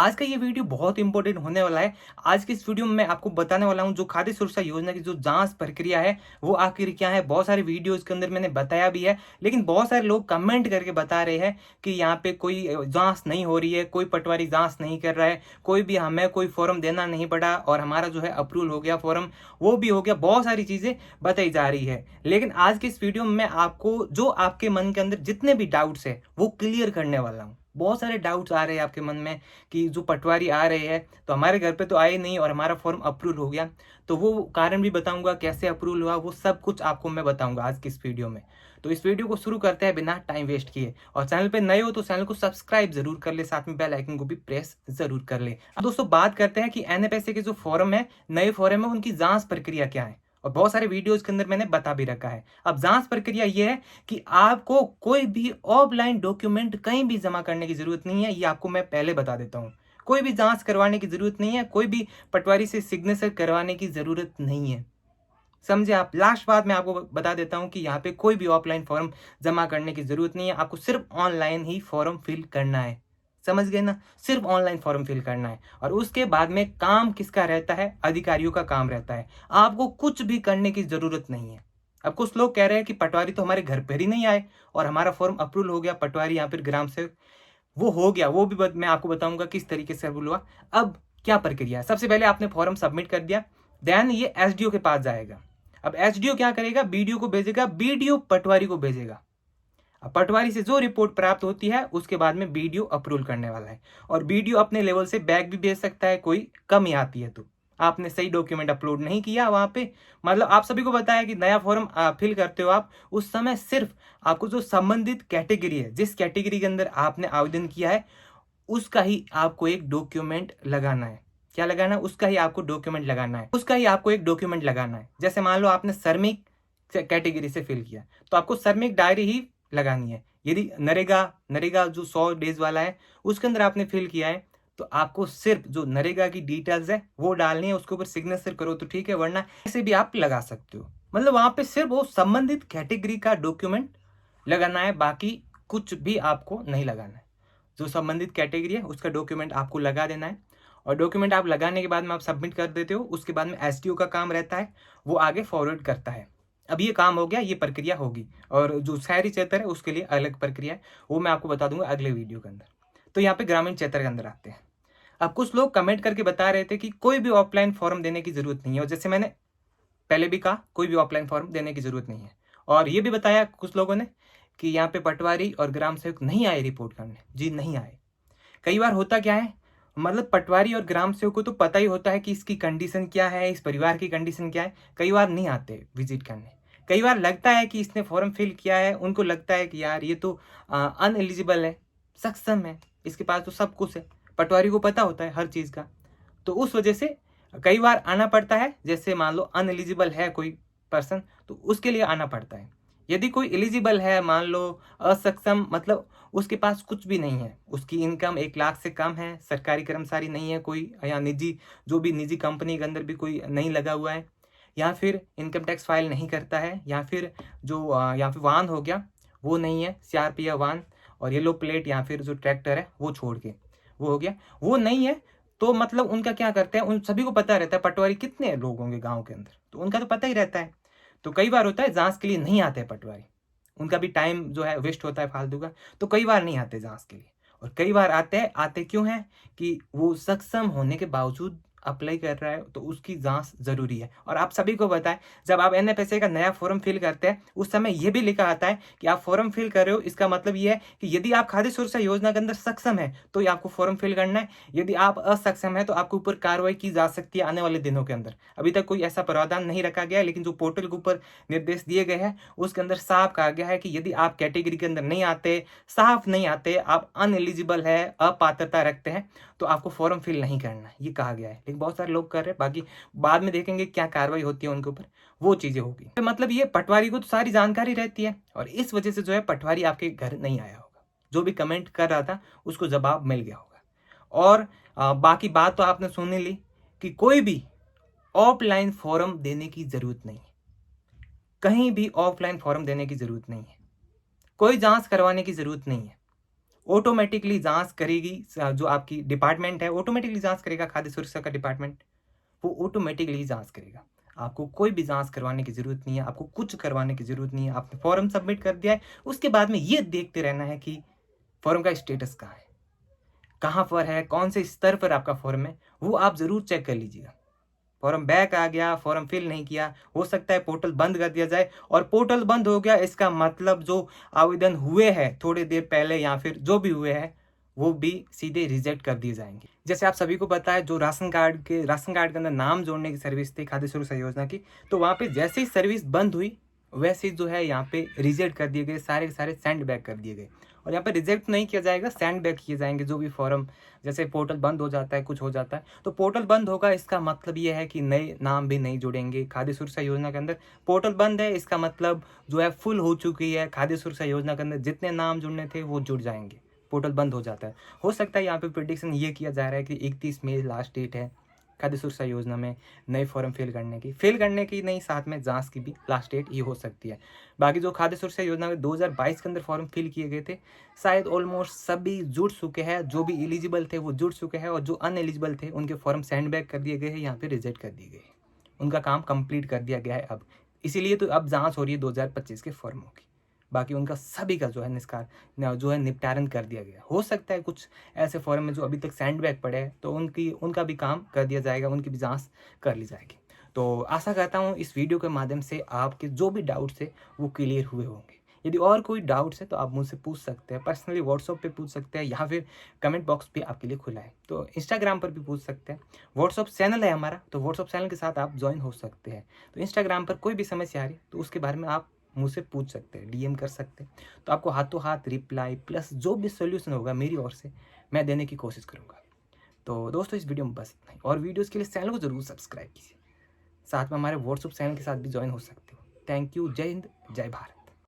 आज का ये वीडियो बहुत इंपॉर्टेंट होने वाला है। आज की इस वीडियो में मैं आपको बताने वाला हूँ जो खाद्य सुरक्षा योजना की जो जांच प्रक्रिया है वो आखिर क्या है। बहुत सारे वीडियो इसके अंदर मैंने बताया भी है, लेकिन बहुत सारे लोग कमेंट करके बता रहे हैं कि यहाँ पे कोई जांच नहीं हो रही है, कोई पटवारी जांच नहीं कर रहा है, कोई भी हमें कोई फॉर्म देना नहीं पड़ा और हमारा जो है अप्रूवल हो गया, फॉर्म वो भी हो गया। बहुत सारी चीजें बताई जा रही है, लेकिन आज की इस वीडियो में मैं आपको जो आपके मन के अंदर जितने भी डाउट्स है वो क्लियर करने वाला हूँ। बहुत सारे डाउट्स आ रहे हैं आपके मन में कि जो पटवारी आ रहे हैं तो हमारे घर पे तो आए नहीं और हमारा फॉर्म अप्रूवल हो गया, तो वो कारण भी बताऊंगा, कैसे अप्रूवल हुआ वो सब कुछ आपको मैं बताऊंगा आज की इस वीडियो में। तो इस वीडियो को शुरू करते हैं बिना टाइम वेस्ट किए, और चैनल पे नए हो तो चैनल को सब्सक्राइब जरूर कर ले, साथ में बेल आइकन को भी प्रेस जरूर कर ले। अब दोस्तों बात करते हैं कि एनएफएसए के जो फॉर्म है, नए फॉर्म है, उनकी जांच प्रक्रिया क्या है, और बहुत सारे वीडियोज के अंदर मैंने बता भी रखा है। अब जांच प्रक्रिया ये है कि आपको कोई भी ऑफलाइन डॉक्यूमेंट कहीं भी जमा करने की जरूरत नहीं है, ये आपको मैं पहले बता देता हूँ। कोई भी जांच करवाने की जरूरत नहीं है, कोई भी पटवारी से सिग्नेचर करवाने की जरूरत नहीं है, समझे आप। लास्ट बात मैं आपको बता देता हूं कि यहाँ पे कोई भी ऑफलाइन फॉर्म जमा करने की जरूरत नहीं है, आपको सिर्फ ऑनलाइन ही फॉर्म फिल करना है, समझ गए ना। सिर्फ ऑनलाइन फॉर्म फिल करना है, और उसके बाद में काम किसका रहता है, अधिकारियों का काम रहता है। आपको कुछ भी करने की जरूरत नहीं है। अब कुछ लोग कह रहे हैं कि पटवारी तो हमारे घर पर ही नहीं आए और हमारा फॉर्म अप्रूवल हो गया, पटवारी यहाँ पर ग्राम सेवक वो हो गया, वो भी मैं आपको बताऊंगा किस तरीके से अप्रूवल हुआ। अब क्या प्रक्रिया है, सबसे पहले आपने फॉर्म सबमिट कर दिया, देन ये एसडीओ के पास जाएगा। अब एसडीओ क्या करेगा, बीडीओ को भेजेगा, बीडीओ पटवारी को भेजेगा। अब पटवारी से जो रिपोर्ट प्राप्त होती है उसके बाद में बीडीओ अप्रूवल करने वाला है, और बीडीओ अपने लेवल से बैक भी भेज सकता है, कोई कमी आती है तो। आपने सही डॉक्यूमेंट अपलोड नहीं किया वहां पे, मतलब आप सभी को बताया कि नया फॉर्म फिल करते हो आप, उस समय सिर्फ आपको जो संबंधित कैटेगरी है, जिस कैटेगरी के अंदर आपने आवेदन किया है उसका ही आपको एक डॉक्यूमेंट लगाना है। क्या लगाना है, उसका ही आपको डॉक्यूमेंट लगाना है, उसका ही आपको एक डॉक्यूमेंट लगाना है। जैसे मान लो आपने श्रमिक कैटेगरी से फिल किया तो आपको श्रमिक डायरी ही लगानी है। यदि नरेगा नरेगा जो 100 डेज वाला है उसके अंदर आपने फिल किया है तो आपको सिर्फ जो नरेगा की डिटेल्स है वो डालनी है, उसके ऊपर सिग्नेचर करो तो ठीक है, वरना ऐसे भी आप लगा सकते हो। मतलब वहां पे सिर्फ वो संबंधित कैटेगरी का डॉक्यूमेंट लगाना है, बाकी कुछ भी आपको नहीं लगाना है। जो संबंधित कैटेगरी है उसका डॉक्यूमेंट आपको लगा देना है, और डॉक्यूमेंट आप लगाने के बाद में आप सबमिट कर देते हो। उसके बाद में एसडीओ का काम रहता है, वो आगे फॉरवर्ड करता है। अब ये काम हो गया, ये प्रक्रिया होगी, और जो शहरी क्षेत्र है उसके लिए अलग प्रक्रिया है, वो मैं आपको बता दूंगा अगले वीडियो के अंदर। तो यहाँ पे ग्रामीण क्षेत्र के अंदर आते हैं। अब कुछ लोग कमेंट करके बता रहे थे कि कोई भी ऑफलाइन फॉर्म देने की जरूरत नहीं है, और जैसे मैंने पहले भी कहा कोई भी ऑफलाइन फॉर्म देने की जरूरत नहीं है। और ये भी बताया कुछ लोगों ने कि यहाँ पे पटवारी और ग्राम सेवक नहीं आए रिपोर्ट करने, जी नहीं आए। कई बार होता क्या है, मतलब पटवारी और ग्राम सेवक को तो पता ही होता है कि इसकी कंडीशन क्या है, इस परिवार की कंडीशन क्या है, कई बार नहीं आते विजिट करने। कई बार लगता है कि इसने फॉर्म फिल किया है, उनको लगता है कि यार ये तो अनएलिजिबल है, सक्षम है, इसके पास तो सब कुछ है, पटवारी को पता होता है हर चीज़ का। तो उस वजह से कई बार आना पड़ता है। जैसे मान लो अनएलिजिबल है कोई पर्सन तो उसके लिए आना पड़ता है। यदि कोई एलिजिबल है, मान लो असक्षम, मतलब उसके पास कुछ भी नहीं है, उसकी इनकम 1 लाख से कम है, सरकारी कर्मचारी नहीं है कोई, या निजी जो भी निजी कंपनी के अंदर भी कोई नहीं लगा हुआ है, या फिर इनकम टैक्स फाइल नहीं करता है, या फिर जो या फिर वाहन हो गया वो नहीं है, सीआरपीएफ वाहन और येलो प्लेट या फिर जो ट्रैक्टर है वो छोड़ के वो हो गया, वो नहीं है, तो मतलब उनका क्या करते हैं, उन सभी को पता रहता है पटवारी कितने लोग होंगे गांव के अंदर, तो उनका तो पता ही रहता है। तो कई बार होता है जांच के लिए नहीं आते पटवारी, उनका भी टाइम जो है वेस्ट होता है फालतू का, तो कई बार नहीं आते जांच के लिए। और कई बार आते हैं, आते क्यों हैं कि वो सक्षम होने के बावजूद अप्लाई कर रहा है तो उसकी जांच जरूरी है। और आप सभी को बताएं, जब आप एनएफएसए का नया फॉर्म फिल करते हैं उस समय यह भी लिखा आता है कि आप फॉर्म फिल कर रहे हो, इसका मतलब यह है कि यदि आप खाद्य सुरक्षा योजना के अंदर सक्षम है तो ये आपको फॉर्म फिल करना है, यदि आप असक्षम है तो आपके ऊपर कार्रवाई की जा सकती है आने वाले दिनों के अंदर। अभी तक कोई ऐसा प्रावधान नहीं रखा गया है, लेकिन जो पोर्टल के ऊपर निर्देश दिए गए हैं उसके अंदर साफ कहा गया है कि यदि आप कैटेगरी के अंदर नहीं आते, साफ नहीं आते, आप अनएलिजिबल है, अपात्रता रखते हैं, तो आपको फॉर्म फिल नहीं करना, ये कहा गया है। लेकिन बहुत सारे लोग कर रहे हैं, बाकी बाद में देखेंगे क्या कार्रवाई होती है उनके ऊपर, वो चीजें होगी। तो मतलब ये पटवारी को तो सारी जानकारी रहती है, और इस वजह से जो है पटवारी आपके घर नहीं आया होगा। जो भी कमेंट कर रहा था उसको जवाब मिल गया होगा। और बाकी बात तो आपने सुन ली कि कोई भी ऑफलाइन फॉर्म देने की जरूरत नहीं है, कहीं भी ऑफलाइन फॉर्म देने की जरूरत नहीं है, कोई जांच करवाने की जरूरत नहीं है। ऑटोमेटिकली जांच करेगी, जो आपकी डिपार्टमेंट है ऑटोमेटिकली जांच करेगा, खाद्य सुरक्षा का डिपार्टमेंट वो ऑटोमेटिकली जांच करेगा। आपको कोई भी जांच करवाने की ज़रूरत नहीं है, आपको कुछ करवाने की ज़रूरत नहीं है। आपने फॉर्म सबमिट कर दिया है, उसके बाद में ये देखते रहना है कि फॉर्म का स्टेटस कहाँ है, कहाँ पर है, कौन से स्तर पर आपका फॉर्म है, वो आप ज़रूर चेक कर लीजिएगा। फॉर्म बैक आ गया, फॉर्म फिल नहीं किया, हो सकता है पोर्टल बंद कर दिया जाए, और पोर्टल बंद हो गया इसका मतलब जो आवेदन हुए हैं थोड़ी देर पहले या फिर जो भी हुए हैं वो भी सीधे रिजेक्ट कर दिए जाएंगे। जैसे आप सभी को पता है, जो राशन कार्ड के अंदर नाम जोड़ने की सर्विस थी खाद्य सुरक्षा योजना की, तो वहाँ पे जैसे ही सर्विस बंद हुई वैसे ही जो है यहाँ पे रिजेक्ट कर दिए गए, सारे के सारे सेंड बैक कर दिए गए। और यहाँ पे रिजेक्ट नहीं किया जाएगा, सेंड बैक किए जाएंगे जो भी फॉर्म। जैसे पोर्टल बंद हो जाता है, कुछ हो जाता है, तो पोर्टल बंद होगा इसका मतलब ये है कि नए नाम भी नहीं जुड़ेंगे खाद्य सुरक्षा योजना के अंदर। पोर्टल बंद है इसका मतलब जो है फुल हो चुकी है खाद्य सुरक्षा योजना के अंदर, जितने नाम जुड़ने थे वो जुड़ जाएंगे। पोर्टल बंद हो जाता है। हो सकता है यहाँ पे प्रिडिक्शन ये किया जा रहा है कि 31 मई लास्ट डेट है खाद्य सुरक्षा योजना में नए फॉर्म फिल करने की नहीं, साथ में जांच की भी लास्ट डेट ये हो सकती है। बाकी जो खाद्य सुरक्षा योजना में 2022 के अंदर फॉर्म फिल किए गए थे, शायद ऑलमोस्ट सभी जुड़ चुके हैं। जो भी एलिजिबल थे वो जुड़ चुके हैं, और जो अनएलिजिबल थे उनके फॉर्म सेंड बैक कर दिए गए हैं, यहाँ पे रिजेक्ट कर दिए गए हैं। उनका काम कंप्लीट कर दिया गया है अब, इसीलिए तो अब जांच हो रही है 2025 के फॉर्मों की। बाकी उनका सभी का जो है जो है निपटारण कर दिया गया। हो सकता है कुछ ऐसे फॉर्म में जो अभी तक सेंड बैक पड़े हैं, तो उनका भी काम कर दिया जाएगा, उनकी भी जांच कर ली जाएगी। तो आशा करता हूँ इस वीडियो के माध्यम से आपके जो भी डाउट्स है वो क्लियर हुए होंगे। यदि और कोई डाउट्स है तो आप मुझसे पूछ सकते हैं, पर्सनली व्हाट्सअप पे पूछ सकते हैं, या फिर कमेंट बॉक्स भी आपके लिए खुला है, तो इंस्टाग्राम पर भी पूछ सकते हैं। व्हाट्सअप चैनल है हमारा, तो व्हाट्सअप चैनल के साथ आप ज्वाइन हो सकते हैं। तो इंस्टाग्राम पर कोई भी समस्या आ रही है तो उसके बारे में आप मुझसे पूछ सकते हैं, डीएम कर सकते हैं, तो आपको हाथों हाथ रिप्लाई प्लस जो भी सोल्यूशन होगा मेरी ओर से मैं देने की कोशिश करूँगा। तो दोस्तों इस वीडियो में बस इतना ही, और वीडियोज़ के लिए चैनल को जरूर सब्सक्राइब कीजिए, साथ में हमारे व्हाट्सअप चैनल के साथ भी ज्वाइन हो सकते हो। Thank you. जय हिंद, जय भारत।